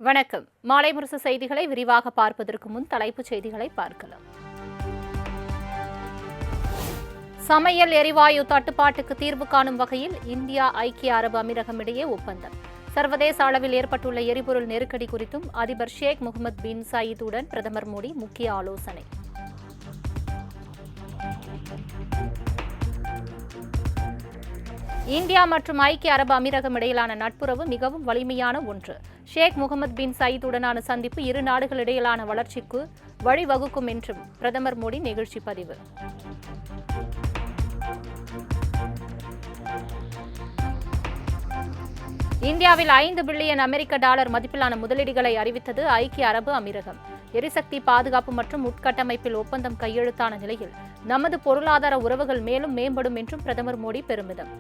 வணக்கம். மாலை முரசு செய்திகளை விரிவாக பார்ப்பதற்கு முன் தலைப்புச் செய்திகளை பார்க்கலாம். சமையல் எரிவாயு தட்டுப்பாட்டுக்கு தீர்வு காணும் வகையில் இந்தியா ஐக்கிய அரபு அமீரகம் இடையே ஒப்பந்தம். சர்வதேச அளவில் ஏற்பட்டுள்ள எரிபொருள் நெருக்கடி குறித்தும் அதிபர் ஷேக் முகமது பின் சயீதுடன் பிரதமர் மோடி முக்கிய ஆலோசனை. இந்தியா மற்றும் ஐக்கிய அரபு அமீரகம் இடையிலான நட்புறவு மிகவும் வலிமையான ஒன்று. ஷேக் முகமது பின் சயீதுடனான சந்திப்பு இரு நாடுகளிடையிலான வளர்ச்சிக்கு வழிவகுக்கும் என்றும் பிரதமர் மோடி நெகிழ்ச்சி பதிவு. இந்தியாவில் 5 பில்லியன் அமெரிக்க டாலர் மதிப்பிலான முதலீடுகளை அறிவித்தது ஐக்கிய அரபு அமீரகம். எரிசக்தி பாதுகாப்பு மற்றும் உட்கட்டமைப்பில் ஒப்பந்தம் கையெழுத்தான நிலையில் நமது பொருளாதார உறவுகள் மேலும் மேம்படும் என்றும் பிரதமர் மோடி பெருமிதம்.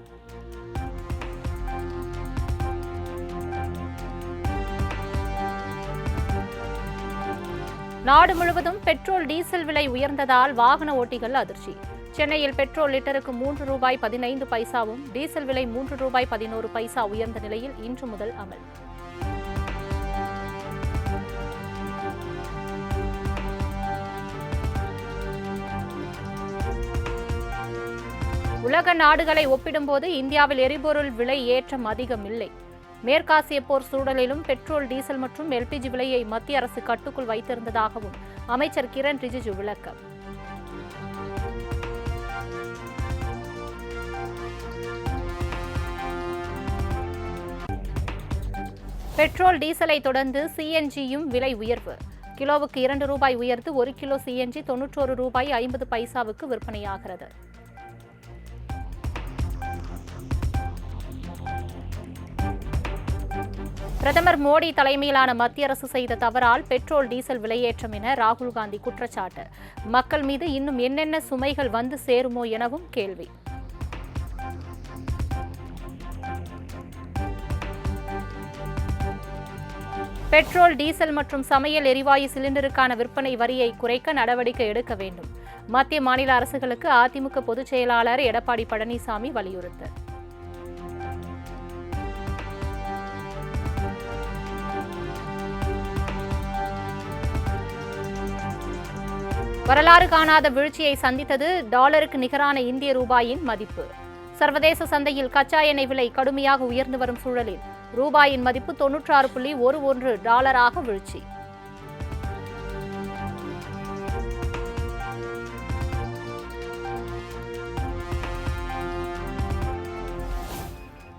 நாடு முழுவதும் பெட்ரோல் டீசல் விலை உயர்ந்ததால் வாகன ஓட்டிகள் அதிர்ச்சி. சென்னையில் பெட்ரோல் லிட்டருக்கு ₹3.15 டீசல் விலை ₹3.11 உயர்ந்த நிலையில் இன்று முதல் அமல். உலக நாடுகளை ஒப்பிடும்போது இந்தியாவில் எரிபொருள் விலை ஏற்றம் அதிகம் இல்லை. மேற்காசிய போர் சூழலிலும் பெட்ரோல் டீசல் மற்றும் எல்பிஜி விலையை மத்திய அரசு கட்டுக்குள் வைத்திருந்ததாகவும் அமைச்சர் கிரண் ரிஜிஜு விளக்கம். பெட்ரோல் டீசலை தொடர்ந்து சிஎன்ஜியும் விலை உயர்வு. கிலோவுக்கு ₹2 உயர்ந்து 1 கிலோ சிஎன்ஜி ₹91.50 விற்பனையாகிறது. பிரதமர் மோடி தலைமையிலான மத்திய அரசு செய்த தவறால் பெட்ரோல் டீசல் விலையேற்றம் என ராகுல் காந்தி குற்றச்சாட்டு. மக்கள் மீது இன்னும் என்னென்ன சுமைகள் வந்து சேருமோ எனவும் கேள்வி. பெட்ரோல் டீசல் மற்றும் சமையல் எரிவாயு சிலிண்டருக்கான விற்பனை வரியை குறைக்க நடவடிக்கை எடுக்க வேண்டும். மத்திய மாநில அரசுகளுக்கு அதிமுக பொதுச் செயலாளர் எடப்பாடி பழனிசாமி வலியுறுத்தல். வரலாறு காணாத வீழ்ச்சியை சந்தித்தது டாலருக்கு நிகரான இந்திய ரூபாயின் மதிப்பு. சர்வதேச சந்தையில் கச்சா எண்ணெய் விலை கடுமையாக உயர்ந்து வரும் சூழலில் ரூபாயின் மதிப்பு $96.11 வீழ்ச்சி.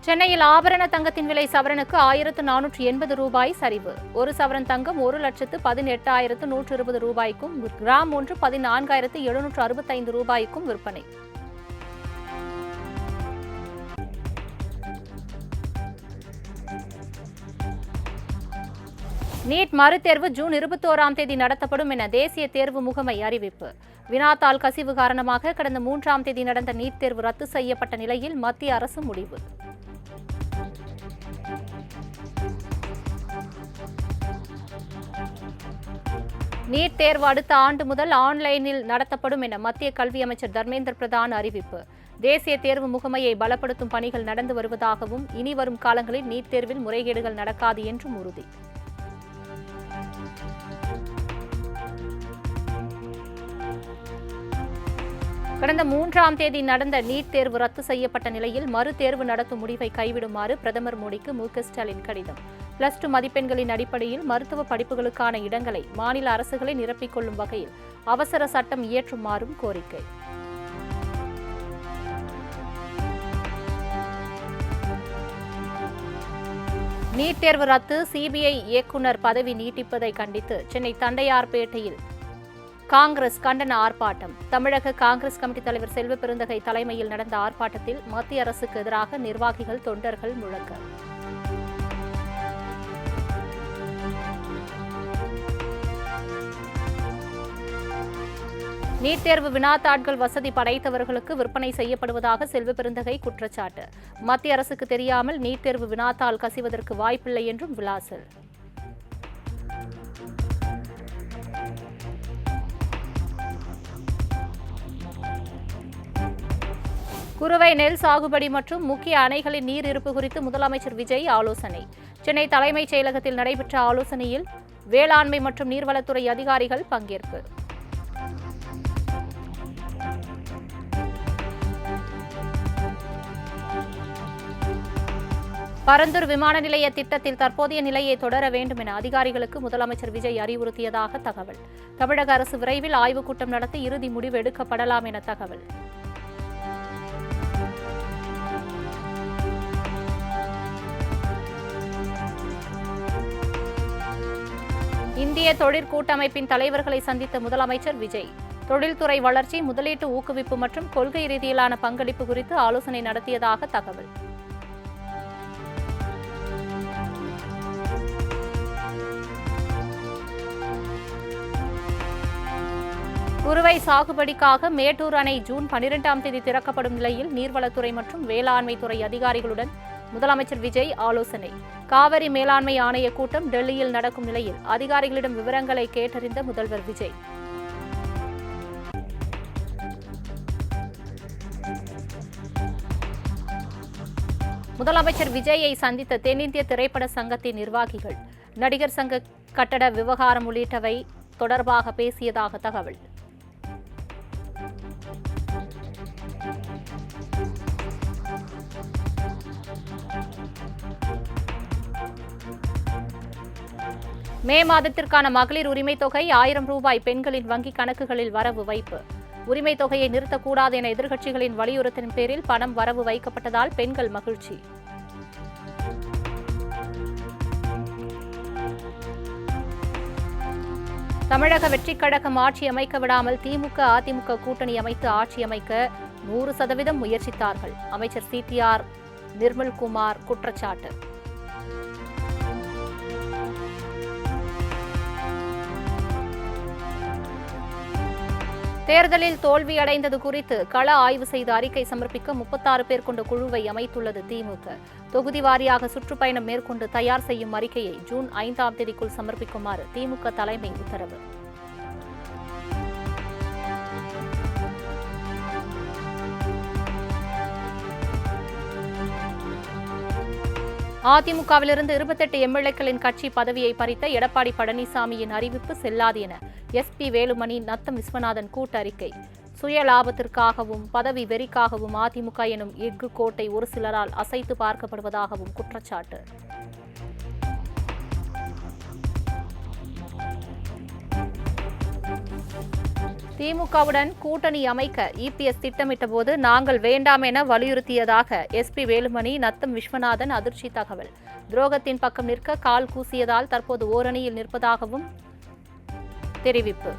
சென்னையில் ஆபரண தங்கத்தின் விலை சவரனுக்கு ₹1480 சரிவு. ஒரு சவரன் தங்கம் ₹1,18,120 கிராம் ஒன்று ₹14,765 விற்பனை. நீட் மறுதேர்வு ஜூன் 21 நடத்தப்படும் என தேசிய தேர்வு முகமை அறிவிப்பு. வினாத்தாள் கசிவு காரணமாக கடந்த 3 நடந்த நீட் தேர்வு ரத்து செய்யப்பட்ட நிலையில் மத்திய அரசு முடிவு. நீட் தேர்வு அடுத்த ஆண்டு முதல் ஆன்லைனில் நடத்தப்படும் என மத்திய கல்வி அமைச்சர் தர்மேந்திர பிரதான் அறிவிப்பு. தேசிய தேர்வு முகமையை பலப்படுத்தும் பணிகள் நடந்து வருவதாகவும் இனி வரும் காலங்களில் நீட் தேர்வில் முறைகேடுகள் நடக்காது என்றும் உறுதி. கடந்த 3 நடந்த நீட் தேர்வு ரத்து செய்யப்பட்ட நிலையில் மறு தேர்வு நடத்தும் முடிவை கைவிடுமாறு பிரதமர் மோடிக்கு மு.க. ஸ்டாலின் கடிதம். +2 மதிப்பெண்களின் அடிப்படையில் மருத்துவ படிப்புகளுக்கான இடங்களை மாநில அரசுகளை நிரப்பிக் கொள்ளும் வகையில் அவசர சட்டம் இயற்றுமாறும் கோரிக்கை. நீட் தேர்வு ரத்து, சிபிஐ இயக்குநர் பதவி நீட்டிப்பதை கண்டித்து சென்னை தண்டையார்பேட்டையில் காங்கிரஸ் கண்டன ஆர்ப்பாட்டம். தமிழக காங்கிரஸ் கமிட்டி தலைவர் செல்வ பெருந்தகை தலைமையில் நடந்த ஆர்ப்பாட்டத்தில் மத்திய அரசுக்கு எதிராக நிர்வாகிகள், தொண்டர்கள் முழக்கம். நீட் தேர்வு வினாத்தாட்கள் வசதி படைத்தவர்களுக்கு விற்பனை செய்யப்படுவதாக செல்வ பெருந்தகை குற்றச்சாட்டு. மத்திய அரசுக்கு தெரியாமல் நீட் தேர்வு வினாத்தாள் கசிவதற்கு வாய்ப்பில்லை என்றும் விளாசல். குறுவை நெல் சாகுபடி மற்றும் முக்கிய அணைகளின் நீர் இருப்பு குறித்து முதலமைச்சர் விஜய் ஆலோசனை. சென்னை தலைமைச் செயலகத்தில் நடைபெற்ற ஆலோசனையில் வேளாண்மை மற்றும் நீர்வளத்துறை அதிகாரிகள் பங்கேற்பு. பரந்தூர் விமான நிலைய திட்டத்தில் தற்போதைய நிலையை தொடர வேண்டும் என அதிகாரிகளுக்கு முதலமைச்சர் விஜய் அறிவுறுத்தியதாக தகவல். தமிழக அரசு விரைவில் ஆய்வுக் கூட்டம் நடத்தி இறுதி முடிவு எடுக்கப்படலாம் என தகவல். இந்திய தொழிற்கூட்டமைப்பின் தலைவர்களை சந்தித்த முதலமைச்சர் விஜய் தொழில்துறை வளர்ச்சி, முதலீட்டு ஊக்குவிப்பு மற்றும் கொள்கை ரீதியிலான பங்களிப்பு குறித்து ஆலோசனை நடத்தியதாக தகவல். குறுவை சாகுபடிக்காக மேட்டூர் அணை ஜூன் 12ஆம் தேதி திறக்கப்படும் நிலையில் நீர்வளத்துறை மற்றும் வேளாண்மை துறை அதிகாரிகளுடன் முதலமைச்சர் விஜய் ஆலோசனை. காவிரி மேலாண்மை ஆணைய கூட்டம் டெல்லியில் நடக்கும் நிலையில் அதிகாரிகளிடம் விவரங்களை கேட்டறிந்த முதல்வர் விஜய். முதலமைச்சர் விஜயை சந்தித்த தென்னிந்திய திரைப்பட சங்கத்தின் நிர்வாகிகள் நடிகர் சங்க கட்டட விவகாரம் உள்ளிட்டவை தொடர்பாக பேசியதாக தகவல். மே மாதத்திற்கான மகளிர் உரிமை தொகை 1000 ரூபாய் பெண்களின் வங்கிக் கணக்குகளில் வரவு வைப்பு. உரிமை தொகையை நிறுத்தக்கூடாது என எதிர்க்கட்சிகளின் வலியுறுத்தின் பேரில் பணம் வரவு வைக்கப்பட்டதால் பெண்கள் மகிழ்ச்சி. தமிழக வெற்றிக் கழகம் ஆட்சி அமைக்க விடாமல் திமுக, அதிமுக கூட்டணி அமைத்து ஆட்சி அமைக்க 100% முயற்சித்தார்கள். அமைச்சர் CTR நிர்மல்குமார் குற்றச்சாட்டு. தேர்தலில் தோல்வியடைந்தது குறித்து கள ஆய்வு செய்து அறிக்கை சமர்ப்பிக்க 36 பேர் கொண்ட குழுவை அமைத்துள்ளது திமுக. தொகுதி வாரியாக சுற்றுப்பயணம் மேற்கொண்டு தயார் செய்யும் அறிக்கையை ஜூன் 5ஆம் தேதிக்குள் சமர்ப்பிக்குமாறு திமுக தலைமை உத்தரவு. அதிமுகவிலிருந்து 28 எம்எல்ஏக்களின் கட்சி பதவியை பறித்த எடப்பாடி பழனிசாமியின் அறிவிப்பு செல்லாது என SP வேலுமணி, நத்தம் விஸ்வநாதன் கூட்டறிக்கை. சுய லாபத்திற்காகவும் பதவி வெறிக்காகவும் அதிமுக எனும் எஃகு கோட்டை ஒரு சிலரால் அசைத்து பார்க்கப்படுவதாகவும் குற்றச்சாட்டு. திமுகவுடன் கூட்டணி அமைக்க EPS திட்டமிட்ட போது நாங்கள் வேண்டாம் என வலியுறுத்தியதாக SP வேலுமணி, நத்தம் விஸ்வநாதன் அதிர்ச்சி தகவல். துரோகத்தின் பக்கம் நிற்க கால் கூசியதால் தற்போது ஓரணியில் நிற்பதாகவும் தெரிவிப்பு.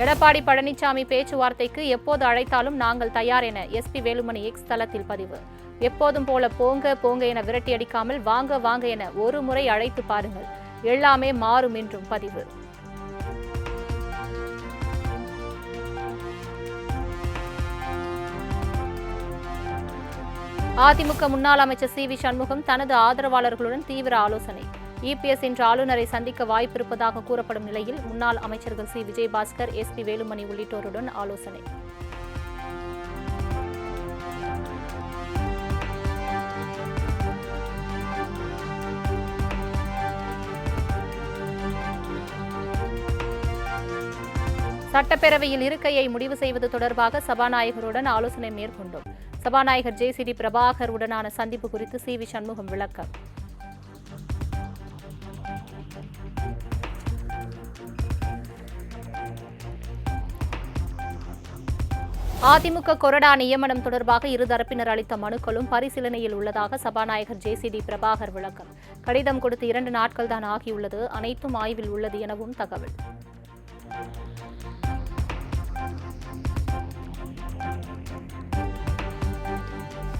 எடப்பாடி பழனிசாமி பேச்சுவார்த்தைக்கு எப்போது அழைத்தாலும் நாங்கள் தயார் என SP வேலுமணி X தளத்தில் பதிவு. எப்போதும் போல போங்க போங்க என விரட்டியடிக்காமல் வாங்க வாங்க என ஒரு முறை அழைத்து பாருங்கள், எல்லாமே மாறும் என்றும் பதிவு. அதிமுக முன்னாள் அமைச்சர் CV சண்முகம் தனது ஆதரவாளர்களுடன் தீவிர ஆலோசனை. EPS இன்று ஆளுநரை சந்திக்க வாய்ப்பிருப்பதாக கூறப்படும் நிலையில் முன்னாள் அமைச்சர்கள் C. விஜயபாஸ்கர், SP வேலுமணி உள்ளிட்டோருடன் ஆலோசனை. சட்டப்பேரவையில் இருக்கையை முடிவு செய்வது தொடர்பாக சபாநாயகருடன் ஆலோசனை மேற்கொண்டோம். சபாநாயகர் JCD பிரபாகர் உடனான சந்திப்பு குறித்து CV சண்முகம் விளக்கம். அதிமுக கொறடா நியமனம் தொடர்பாக இருதரப்பினர் அளித்த மனுக்களும் பரிசீலனையில் உள்ளதாக சபாநாயகர் JCD பிரபாகர் விளக்கம். கடிதம் கொடுத்து 2 நாட்கள் தான் ஆகியுள்ளது, அனைத்தும் ஆய்வில் உள்ளது எனவும் தகவல்.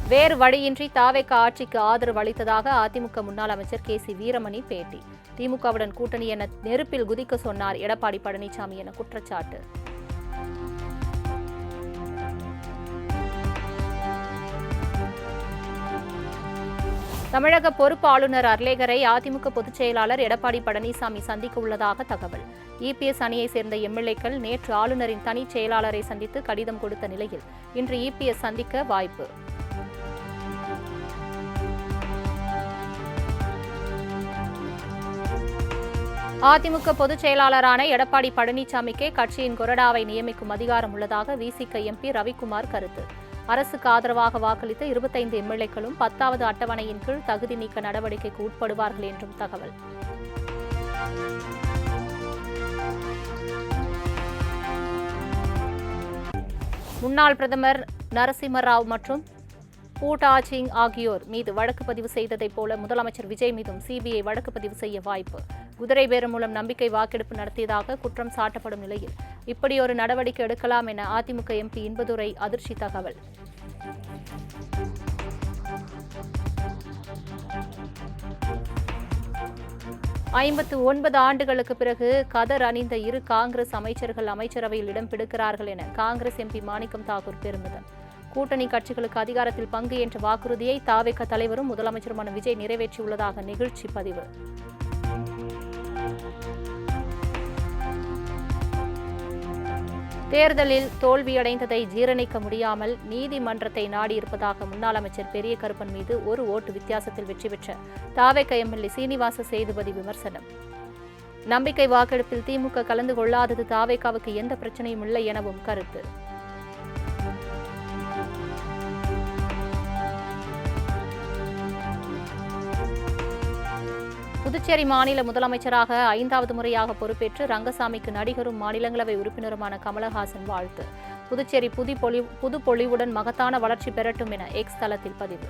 வேறு வழியின்றி தாவேக ஆட்சிக்கு ஆதரவு அளித்ததாக அதிமுக முன்னாள் அமைச்சர் KC வீரமணி பேட்டி. திமுகவுடன் கூட்டணி என நெருப்பில் குதிக்க சொன்னார் எடப்பாடி பழனிசாமி என குற்றச்சாட்டு. தமிழக பொறுப்பு ஆளுநர் அர்லேகரை அதிமுக பொதுச் செயலாளர் எடப்பாடி பழனிசாமி சந்திக்க உள்ளதாக தகவல். இபிஎஸ் அணியை சேர்ந்த எம்எல்ஏக்கள் நேற்று ஆளுநரின் தனிச் செயலாளரை சந்தித்து கடிதம் கொடுத்த நிலையில் இன்று இபிஎஸ் சந்திக்க வாய்ப்பு. அதிமுக பொதுச் செயலாளரான எடப்பாடி பழனிசாமிக்கே கட்சியின் கொறடாவை நியமிக்கும் அதிகாரம் உள்ளதாக விசிக எம்பி ரவிக்குமார் கருத்து. அரசுக்கு ஆதரவாக வாக்களித்த 25 எம்எல்ஏக்களும் 10வது அட்டவணையின் கீழ் தகுதி நீக்க நடவடிக்கைக்கு உட்படுவார்கள் என்றும் தகவல். முன்னாள் பிரதமர் நரசிம்மராவ் மற்றும் பூட்டா சிங் ஆகியோர் மீது வழக்கு பதிவு செய்ததைப் போல முதலமைச்சர் விஜய் மீதும் சிபிஐ வழக்கு பதிவு செய்ய வாய்ப்பு. குதிரை பேரம் மூலம் நம்பிக்கை வாக்கெடுப்பு நடத்தியதாக குற்றம் சாட்டப்படும் நிலையில் இப்படியொரு நடவடிக்கை எடுக்கலாம் என அதிமுக எம்பி இன்பதுரை அதிர்ச்சி தகவல். ஐம்பத்து 9 ஆண்டுகளுக்கு பிறகு கதர் அணிந்த 2 காங்கிரஸ் அமைச்சர்கள் அமைச்சரவையில் இடம் பிடிக்கிறார்கள் என காங்கிரஸ் எம்பி மாணிக்கம் தாக்கூர் பெருமிதம். கூட்டணி கட்சிகளுக்கு அதிகாரத்தில் பங்கு என்ற வாக்குறுதியை தாவேக தலைவரும் முதலமைச்சருமான விஜய் நிறைவேற்றியுள்ளதாக நிகழ்ச்சி பதிவு. தேர்தலில் தோல்வியடைந்ததை ஜீரணிக்க முடியாமல் நீதிமன்றத்தை நாடியிருப்பதாக முன்னாள் அமைச்சர் பெரிய கருப்பன் மீது 1 ஓட்டு வித்தியாசத்தில் வெற்றி பெற்ற தாவேக எம்எல்ஏ சீனிவாச சேதுபதி விமர்சனம். நம்பிக்கை வாக்கெடுப்பில் திமுக கலந்து கொள்ளாதது தாவேகாவுக்கு எந்த பிரச்சனையும் இல்லை எனவும் கருத்து. புதுச்சேரி மாநில முதலமைச்சராக 5வது முறையாக பொறுப்பேற்று ரங்கசாமிக்கு நடிகரும் மாநிலங்களவை உறுப்பினருமான கமலஹாசன் வாழ்த்து. புதுச்சேரி புது பொலிவுடன் மகத்தான வளர்ச்சி பெறட்டும் என எக்ஸ் தளத்தில் பதிவு.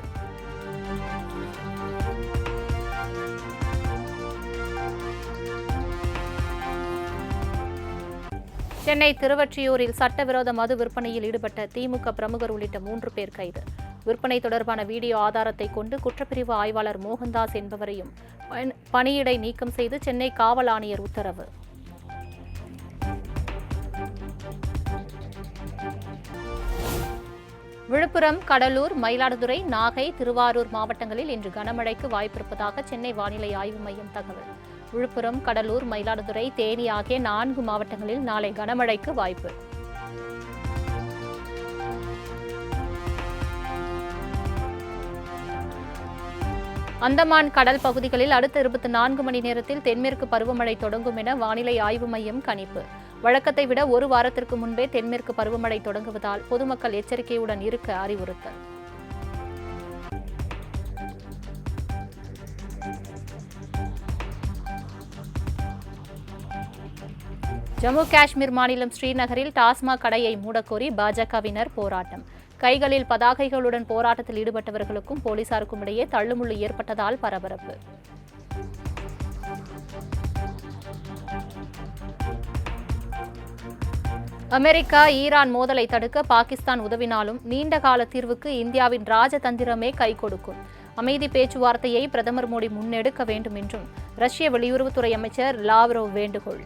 சென்னை திருவொற்றியூரில் சட்டவிரோத மது விற்பனையில் ஈடுபட்ட திமுக பிரமுகர் உள்ளிட்ட 3 பேர் கைது. விற்பனை தொடர்பான வீடியோ ஆதாரத்தை கொண்டு குற்றப்பிரிவு ஆய்வாளர் மோகன்தாஸ் என்பவரையும் பணியிடை நீக்கம் செய்து சென்னை காவல் ஆணையர் உத்தரவு. விழுப்புரம், கடலூர், மயிலாடுதுறை, நாகை, திருவாரூர் மாவட்டங்களில் இன்று கனமழைக்கு வாய்ப்பிருப்பதாக சென்னை வானிலை ஆய்வு மையம் தகவல். விழுப்புரம், கடலூர், மயிலாடுதுறை, தேனி ஆகிய 4 மாவட்டங்களில் நாளை கனமழைக்கு வாய்ப்பு. அந்தமான் கடல் பகுதிகளில் அடுத்த 24 மணி நேரத்தில் தென்மேற்கு பருவமழை தொடங்கும் என வானிலை ஆய்வு மையம் கணிப்பு. வழக்கத்தை விட 1 வாரத்திற்கு முன்பே தென்மேற்கு பருவமழை தொடங்குவதால் பொதுமக்கள் எச்சரிக்கையுடன் இருக்க அறிவுறுத்தல். ஜம்மு காஷ்மீர் மாநிலம் ஸ்ரீநகரில் டாஸ்மாக் கடையை மூடக்கோரி பாஜகவினர் போராட்டம். கைகளில் பதாகைகளுடன் போராட்டத்தில் ஈடுபட்டவர்களுக்கும் போலீசாருக்கும் இடையே தள்ளுமுள்ளு ஏற்பட்டதால் பரபரப்பு. அமெரிக்கா ஈரான் மோதலை தடுக்க பாகிஸ்தான் உதவினாலும் நீண்டகால தீர்வுக்கு இந்தியாவின் ராஜதந்திரமே கை கொடுக்கும். அமைதி பேச்சுவார்த்தையை பிரதமர் மோடி முன்னெடுக்க வேண்டும் என்றும் ரஷ்ய வெளியுறவுத்துறை அமைச்சர் லாவ்ரோவ் வேண்டுகோள்.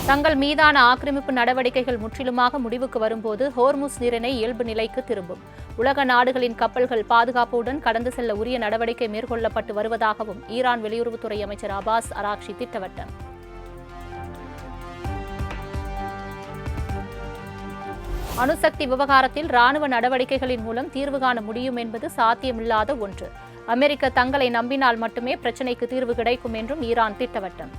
தங்கள் மீதான ஆக்கிரமிப்பு நடவடிக்கைகள் முற்றிலுமாக முடிவுக்கு வரும்போது ஹோர்முஸ் நீரிணை இயல்பு நிலைக்கு திரும்பும். உலக நாடுகளின் கப்பல்கள் பாதுகாப்புடன் கடந்து செல்ல உரிய நடவடிக்கை மேற்கொள்ளப்பட்டு வருவதாகவும் ஈரான் வெளியுறவுத்துறை அமைச்சர் அபாஸ் அராக்ஷி திட்டவட்டம். அணுசக்தி விவகாரத்தில் ராணுவ நடவடிக்கைகளின் மூலம் தீர்வு காண முடியும் என்பது சாத்தியமில்லாத ஒன்று. அமெரிக்க தங்களை நம்பினால் மட்டுமே பிரச்சினைக்கு தீர்வு கிடைக்கும் என்றும் ஈரான் திட்டவட்டம்.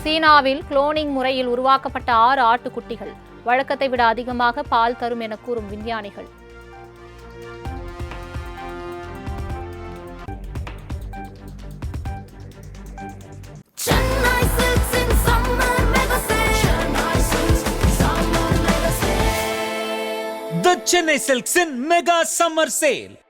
சீனாவில் குளோனிங் முறையில் உருவாக்கப்பட்ட 6 ஆட்டுக்குட்டிகள் வழக்கத்தை விட அதிகமாக பால் தரும் என கூறும் விஞ்ஞானிகள். The Chennai Silks in Mega Summer Sale.